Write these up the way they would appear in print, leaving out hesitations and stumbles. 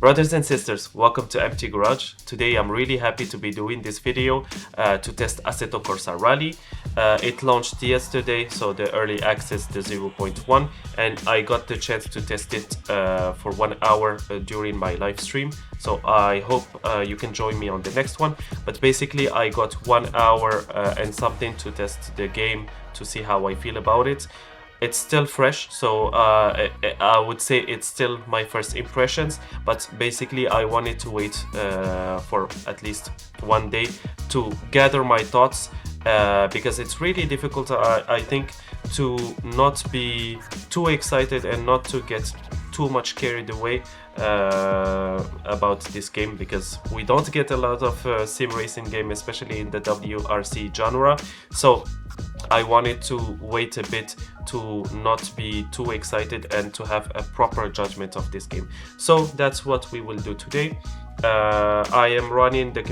Brothers and sisters, welcome to Empti Garage. Today I'm really happy to be doing this video to test Assetto Corsa Rally. It launched yesterday, so the early access, the 0.1, and I got the chance to test it for 1 hour during my live stream. So I hope you can join me on the next one. But basically I got 1 hour and something to test the game to see how I feel about it. It's still fresh, so I would say it's still my first impressions, but basically I wanted to wait for at least 1 day to gather my thoughts because it's really difficult, I think, to not be too excited and not to get too much carried away about this game, because we don't get a lot of sim racing game, especially in the WRC genre. So I wanted to wait a bit to not be too excited and to have a proper judgment of this game. So that's what we will do today. I am running the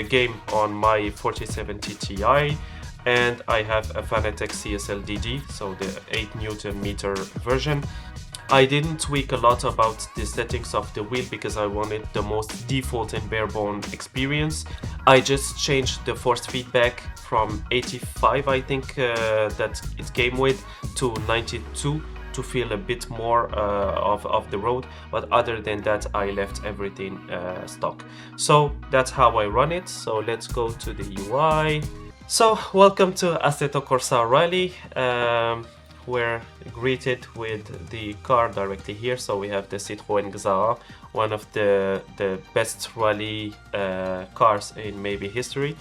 game on my 4070 Ti, and I have a Fanatec CSL DD, so the 8 Nm version. I didn't tweak a lot about the settings of the wheel because I wanted the most default and bare-bone experience. I just changed the force feedback from 85, I think that it came with, to 92 to feel a bit more of the road, but other than that I left everything stock. So that's how I run it. So let's go to the UI. So welcome to Assetto Corsa Rally. We're greeted with the car directly here. So we have the Citroën Xara, one of the best rally cars in maybe history.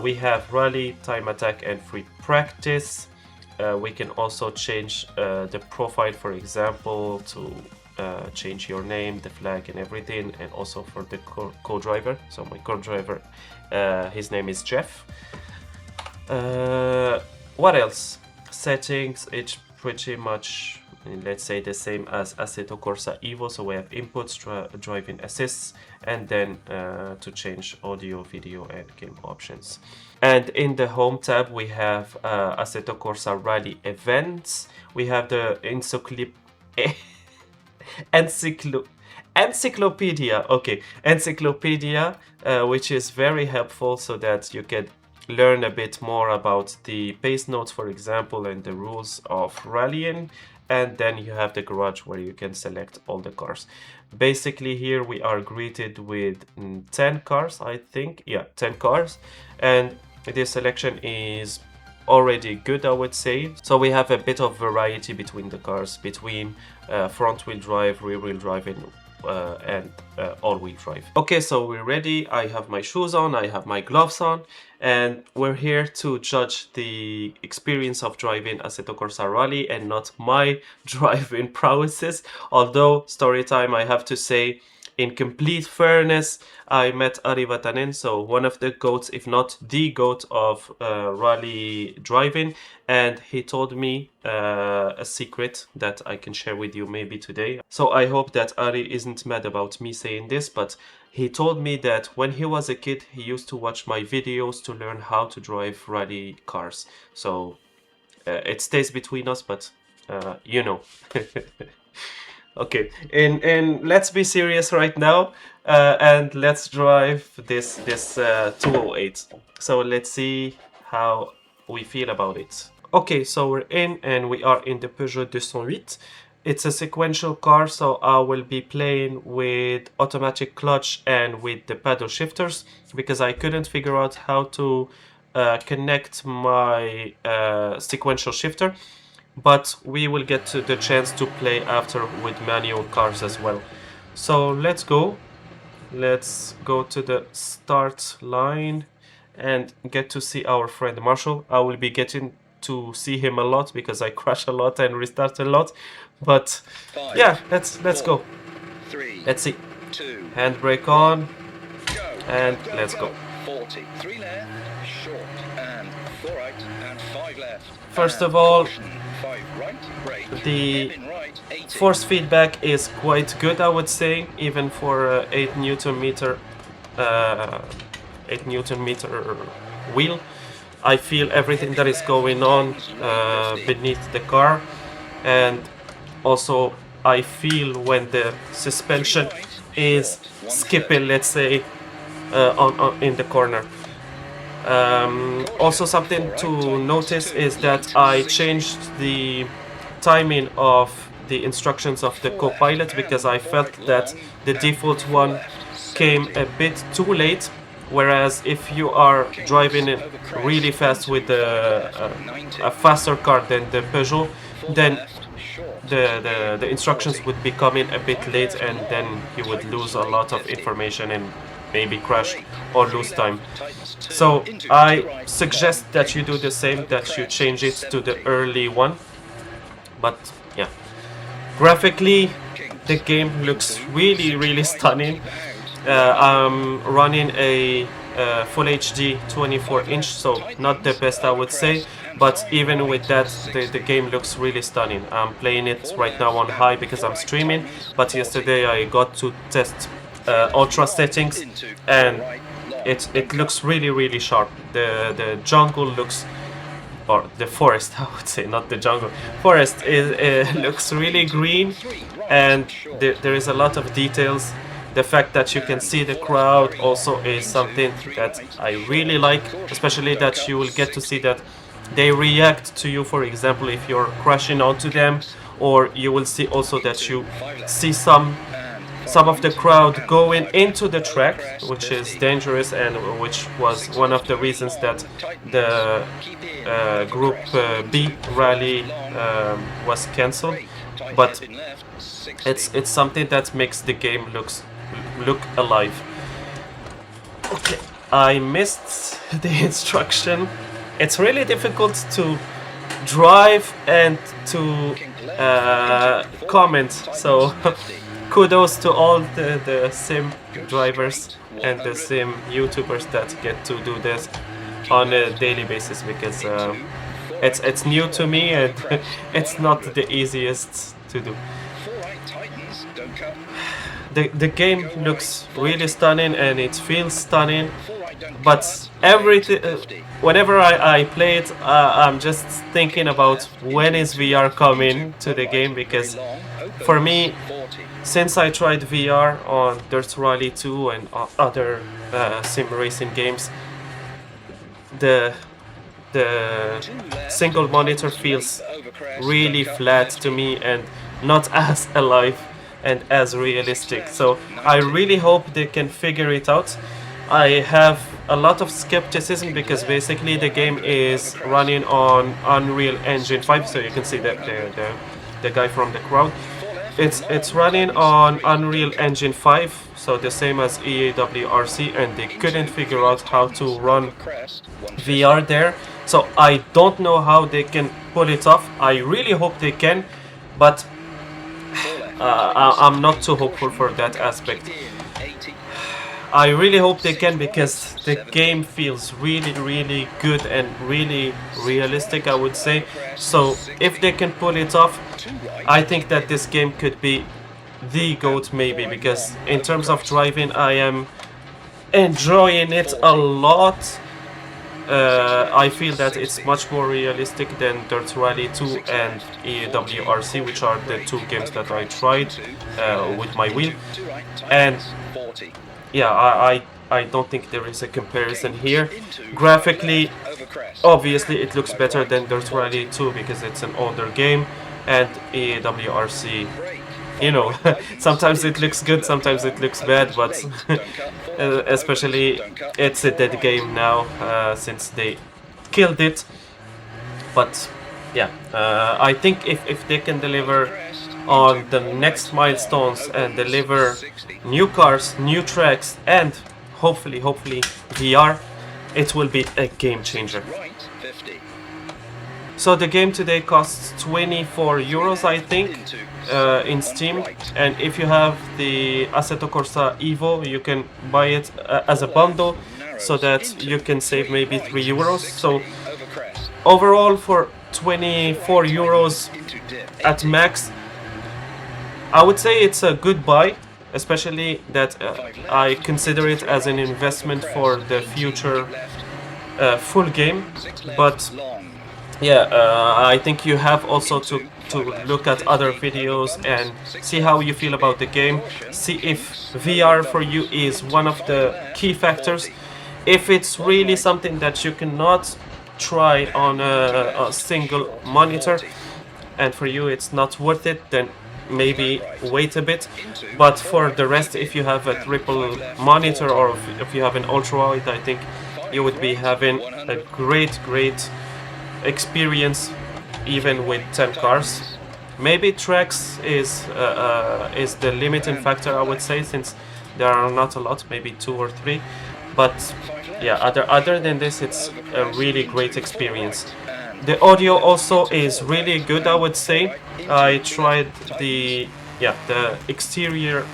We have rally, time attack, and free practice. We can also change the profile, for example, to change your name, the flag, and everything, and also for the co-driver. So my co-driver, his name is Jeff. What else? Settings, it's pretty much, let's say, the same as Assetto Corsa Evo. So we have inputs, driving assists, and then to change audio, video, and game options. And in the home tab we have Assetto Corsa Rally events. We have the encyclopedia, okay, encyclopedia, which is very helpful so that you can learn a bit more about the pace notes, for example, and the rules of rallying. And then you have the garage where you can select all the cars. Basically here we are greeted with 10 cars, I think. Yeah, 10 cars. And this selection is already good, I would say. So we have a bit of variety between the cars, between front wheel drive, rear wheel drive, and all-wheel drive. Okay, so we're ready. I have my shoes on, I have my gloves on, and we're here to judge the experience of driving Assetto Corsa Rally and not my driving prowesses. Although, story time, I have to say, in complete fairness, I met Ari Vatanen, so one of the GOATs, if not the GOAT of rally driving, and he told me a secret that I can share with you maybe today. So I hope that Ari isn't mad about me saying this, but he told me that when he was a kid, he used to watch my videos to learn how to drive rally cars. So it stays between us, but you know. Okay, and let's be serious right now, and let's drive this 208. So let's see how we feel about it. Okay, so we're in, and we are in the Peugeot 208. It's a sequential car, so I will be playing with automatic clutch and with the paddle shifters, because I couldn't figure out how to connect my sequential shifter. But we will get to the chance to play after with manual cars as well. So let's go to the start line and get to see our friend Marshall. I will be getting to see him a lot because I crash a lot and restart a lot, but yeah, let's go. Let's see. Handbrake on, and let's go. 40, 3 left, short, and 4 right, and 5 left. First of all, 5 right, brake, the right, 80. force feedback is quite good, I would say, even for 8 Nm wheel. I feel everything that is going on beneath the car, and also I feel when the suspension is skipping, let's say, in the corner. Also something to notice is that I changed the timing of the instructions of the co-pilot because I felt that the default one came a bit too late, whereas if you are driving it really fast with a faster car than the Peugeot, then the instructions would be coming a bit late, and then you would lose a lot of information and maybe crash or lose time. So I suggest that you do the same, that you change it to the early one. But yeah, graphically the game looks really stunning. I'm running a full HD 24-inch, so not the best I would say, but even with that the game looks really stunning. I'm playing it right now on high because I'm streaming, but yesterday I got to test ultra settings, and it looks really sharp. The jungle looks, or the forest I would say, not the jungle, forest looks really green, and there is a lot of details. The fact that you can see the crowd also is something that I really like, especially that you will get to see that they react to you, for example, if you're crashing onto them, or you will see also that you see some of the crowd going into the track, which is dangerous, and which was one of the reasons that the Group B rally was cancelled. But it's something that makes the game look alive. Okay, I missed the instruction. It's really difficult to drive and to comment, so kudos to all the sim drivers and the sim YouTubers that get to do this on a daily basis, because it's new to me and it's not the easiest to do. The game looks really stunning and it feels stunning, but whenever I play it, I'm just thinking about when is VR coming to the game, because for me, since I tried VR on Dirt Rally 2 and other sim racing games, the single monitor feels really flat to me and not as alive and as realistic. So I really hope they can figure it out. I have a lot of skepticism because basically the game is running on Unreal Engine 5, so you can see that the guy from the crowd. It's running on Unreal Engine 5, so the same as EAWRC, and they couldn't figure out how to run VR there. So I don't know how they can pull it off. I really hope they can, but I'm not too hopeful for that aspect. I really hope they can, because the game feels really good and really realistic, I would say. So if they can pull it off, I think that this game could be the GOAT maybe, because in terms of driving I am enjoying it a lot. I feel that it's much more realistic than Dirt Rally 2 and EAWRC, which are the two games that I tried with my wheel. And yeah, I don't think there is a comparison here. Graphically, obviously it looks better than Dirt Rally 2 because it's an older game, and EAWRC, you know, sometimes it looks good, sometimes it looks bad, but especially it's a dead game now since they killed it. But yeah, I think if they can deliver on the next milestones and deliver new cars, new tracks, and hopefully VR, it will be a game changer. So the game today costs 24 euros, I think, in Steam, and if you have the Assetto Corsa Evo, you can buy it as a bundle, so that you can save maybe 3 euros. So overall, for 24 euros at max, I would say it's a good buy, especially that I consider it as an investment for the future full game. But yeah, I think you have also to to look at other videos and see how you feel about the game. See if VR for you is one of the key factors. If it's really something that you cannot try on a single monitor and for you it's not worth it, then maybe wait a bit. But for the rest, if you have a triple monitor or if you have an ultra wide, I think you would be having a great experience even with 10 cars. Maybe tracks is the limiting factor, I would say, since there are not a lot, maybe 2 or 3. But yeah, other than this, it's a really great experience. The audio also is really good, I would say. I tried the exterior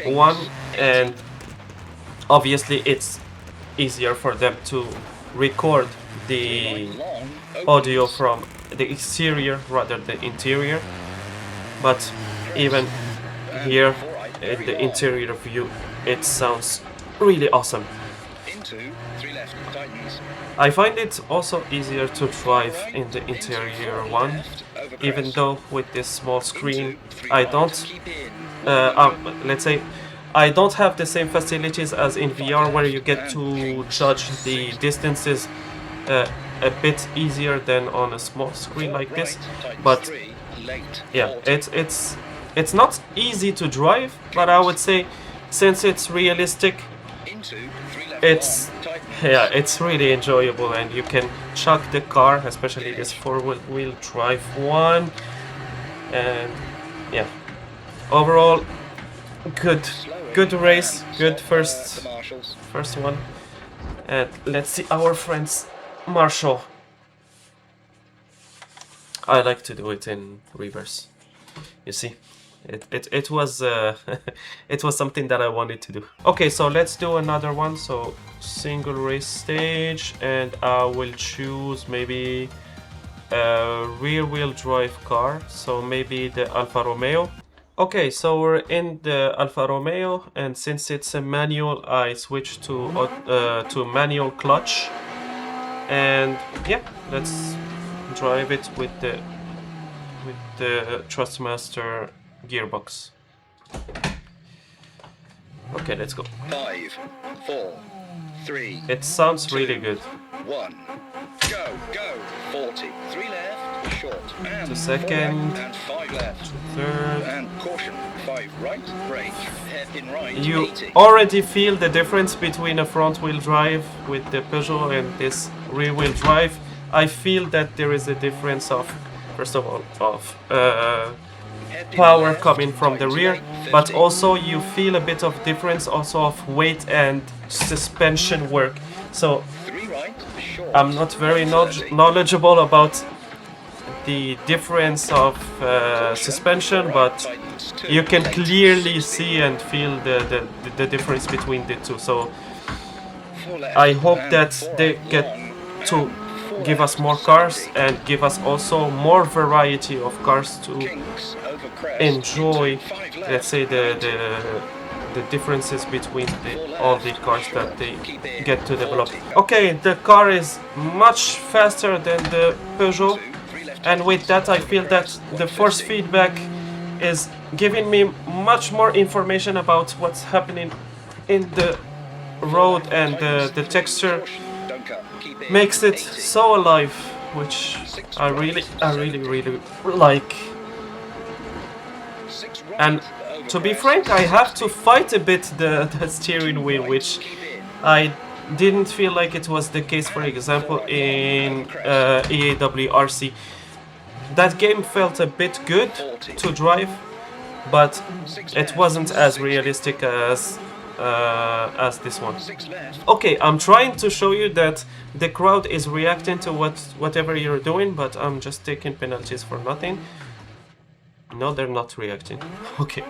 one, and obviously it's easier for them to record the audio from the exterior rather than interior. But even here in the interior view, it sounds really awesome. I find it also easier to drive in the interior one, even though with this small screen I don't, let's say, I don't have the same facilities as in VR where you get to judge the distances a bit easier than on a small screen like this. But yeah, it's not easy to drive, but I would say since it's realistic, it's really enjoyable, and you can chuck the car, especially this four-wheel drive one, and yeah, overall good race, good first one. And let's see our friends Marshall. I like to do it in reverse. You see, it was it was something that I wanted to do. Okay, so let's do another one. So single race stage, and I will choose maybe a rear-wheel drive car. So maybe the Alfa Romeo. Okay, so we're in the Alfa Romeo, and since it's a manual, I switched to manual clutch. And yeah, let's drive it with the Trustmaster gearbox. Okay, let's go. 5, 4, 3. It sounds really good. 1. Go. 40. 3 left. Short. And 2 second. And 5 left. 3rd. And caution. 5 right. Brake. Hairpin right. You 80. already feel the difference between a front-wheel drive with the Peugeot and this rear-wheel drive. I feel that there is a difference of, first of all, of power coming from the rear, but also you feel a bit of difference also of weight and suspension work. So I'm not very knowledgeable about the difference of suspension, but you can clearly see and feel the difference between the two. So I hope that they get to give us more cars and give us also more variety of cars to enjoy, let's say, the differences between all the cars that they get to develop. Okay, the car is much faster than the Peugeot, and with that I feel that the force feedback is giving me much more information about what's happening in the road, and the texture makes it so alive, which I really like. And to be frank, I have to fight a bit the steering wheel, which I didn't feel like it was the case, for example, in EAWRC. That game felt a bit good to drive, but it wasn't as realistic as this one. Okay, I'm trying to show you that the crowd is reacting to whatever you're doing, but I'm just taking penalties for nothing. No, they're not reacting. Okay,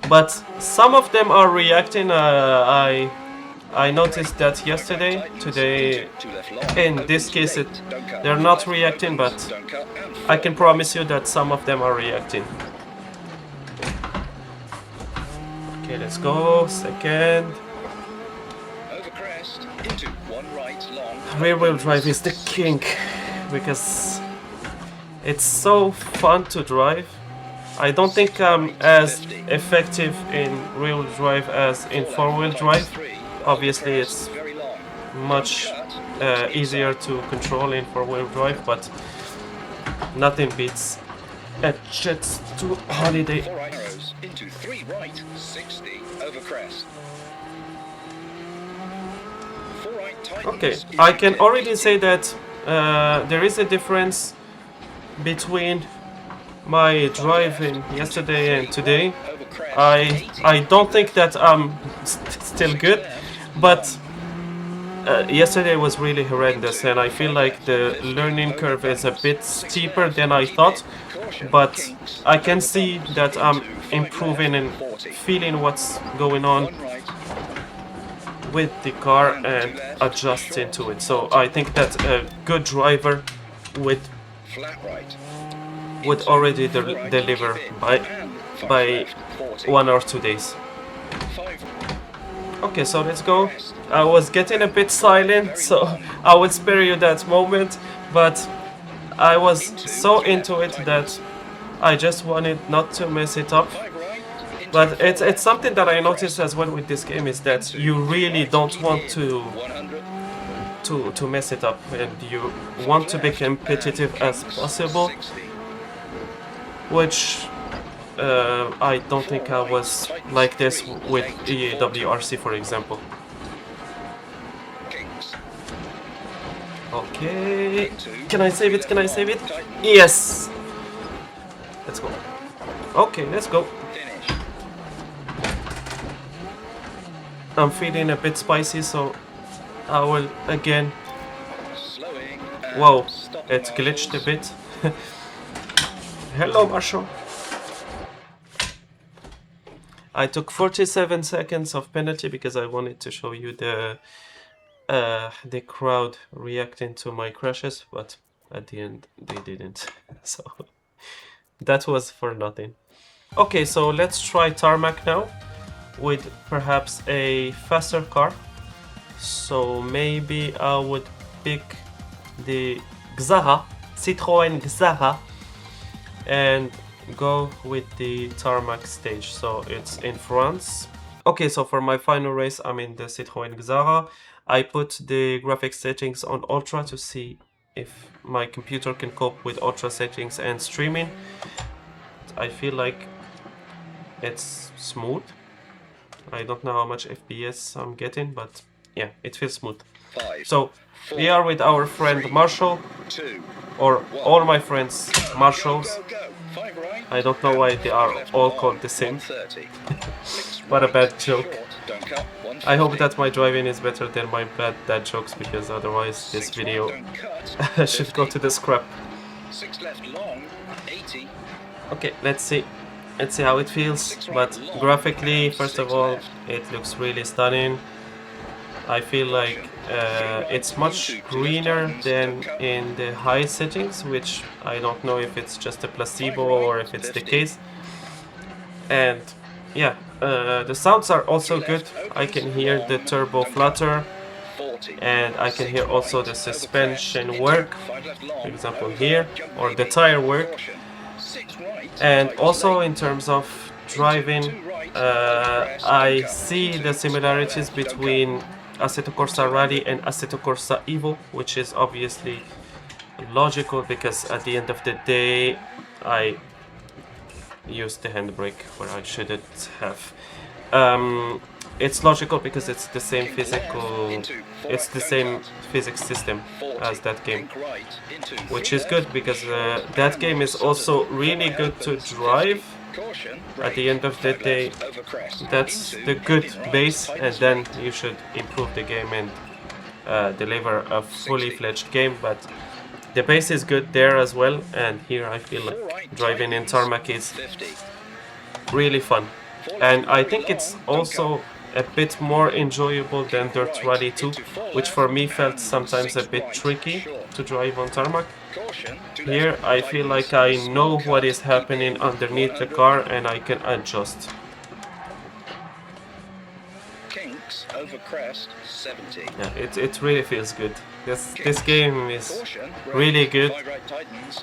but some of them are reacting. I noticed that yesterday. Today, in this case, they're not reacting, but I can promise you that some of them are reacting. Okay, let's go. Second. Rear-wheel drive is the king, because It's so fun to drive. I don't think I'm as effective in rear-wheel drive as in four-wheel drive. Obviously, it's much easier to control in four-wheel drive, but nothing beats a jet to holiday. Into 3 right, 60 over crest. Okay, I can already say that there is a difference between my driving yesterday and today. I don't think that I'm still good, but yesterday was really horrendous, and I feel like the learning curve is a bit steeper than I thought, but I can see that I'm improving and feeling what's going on with the car and adjusting to it. So I think that a good driver would already deliver by 1 or 2 days. Okay, so let's go. I was getting a bit silent, so I will spare you that moment, but I was so into it that I just wanted not to mess it up. But it's something that I noticed as well with this game, is that you really don't want to mess it up, and you want to be competitive as possible, which I don't think I was like this with EAWRC, for example. Okay, can I save it? Can I save it? Yes! Let's go. Okay, let's go. I'm feeling a bit spicy, so I will again... Whoa, it glitched a bit. Hello, Marshall. I took 47 seconds of penalty because I wanted to show you the crowd reacting to my crashes, but at the end they didn't. So that was for nothing. Okay, so let's try Tarmac now with perhaps a faster car. So maybe I would pick the Citroën Xara, and go with the Tarmac stage. So it's in France. Okay, so for my final race, I'm in the Citroën Xara. I put the graphics settings on ultra to see if my computer can cope with ultra settings and streaming. I feel like it's smooth. I don't know how much FPS I'm getting, but yeah, it feels smooth. So we are with our friend Marshall, or all my friends Marshalls. I don't know why they are all called the same. What a bad joke. I hope that my driving is better than my bad dad jokes, because otherwise this video should go to the scrap. Okay, let's see how it feels. But graphically, first of all, it looks really stunning. I feel like it's much greener than in the high settings, which I don't know if it's just a placebo or if it's the case. And yeah, the sounds are also good. I can hear the turbo flutter, and I can hear also the suspension work, for example here, or the tire work. And also in terms of driving, I see the similarities between Assetto Corsa Rally and Assetto Corsa Evo, which is obviously logical because at the end of the day I used the handbrake where I shouldn't have. It's logical because it's the same physics system as that game, which is good because that game is also really good to drive. At the end of the day, that's the good base, and then you should improve the game and deliver a fully fledged game. But the base is good there as well, and here I feel like driving in Tarmac is really fun. And I think it's also a bit more enjoyable than Dirt Rally 2, which for me felt sometimes a bit tricky to drive on Tarmac. Here I feel like I know what is happening underneath the car and I can adjust. kinks over crest 70. Yeah, it really feels good. This game is really good,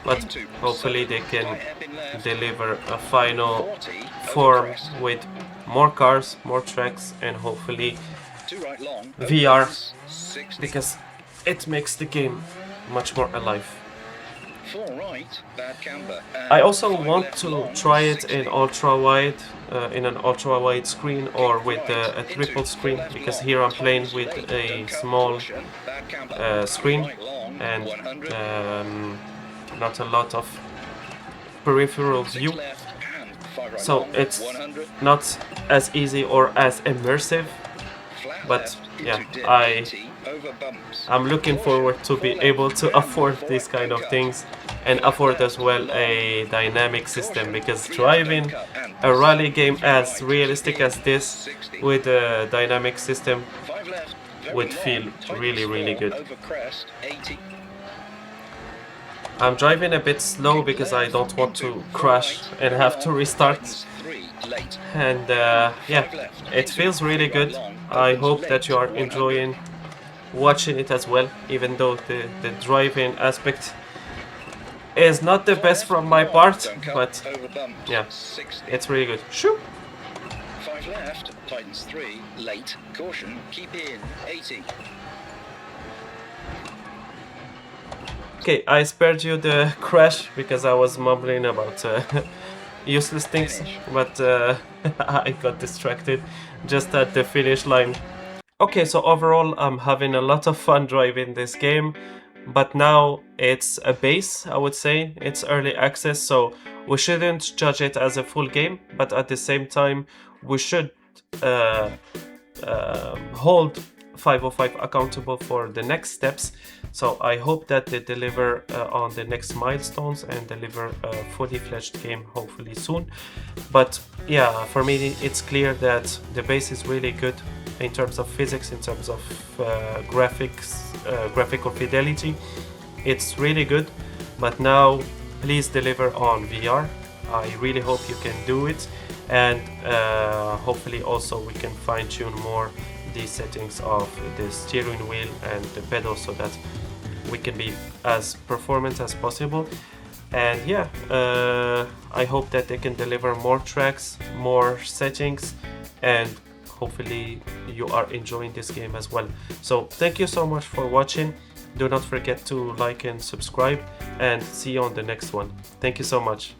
but hopefully they can deliver a final form with more cars, more tracks, and hopefully VR, because it makes the game much more alive. I also want to try it in ultra-wide, in an ultra-wide screen or with a triple screen, because here I'm playing with a small screen and not a lot of peripheral view, so it's not as easy or as immersive. But yeah, I'm looking forward to be able to afford these kind of things and afford as well a dynamic system, because driving a rally game as realistic as this with a dynamic system would feel really good. I'm driving a bit slow because I don't want to crash and have to restart, and yeah, it feels really good. I hope that you are enjoying watching it as well, even though the driving aspect is not the best from my part, but yeah, it's really good. Shoo! 5 left, tightens 3, late, caution, keep in, 80. Okay, I spared you the crash because I was mumbling about useless things, but I got distracted just at the finish line. Okay, so overall I'm having a lot of fun driving this game, but now it's a base, I would say. It's early access, so we shouldn't judge it as a full game, but at the same time we should hold 505 accountable for the next steps. So I hope that they deliver on the next milestones and deliver a fully fledged game hopefully soon. But yeah, for me it's clear that the base is really good in terms of physics, in terms of graphics, graphical fidelity. It's really good, but now please deliver on VR. I really hope you can do it, and hopefully also we can fine-tune more the settings of the steering wheel and the pedal so that we can be as performant as possible. And yeah, I hope that they can deliver more tracks, more settings, and hopefully you are enjoying this game as well. So thank you so much for watching. Do not forget to like and subscribe, and see you on the next one. Thank you so much.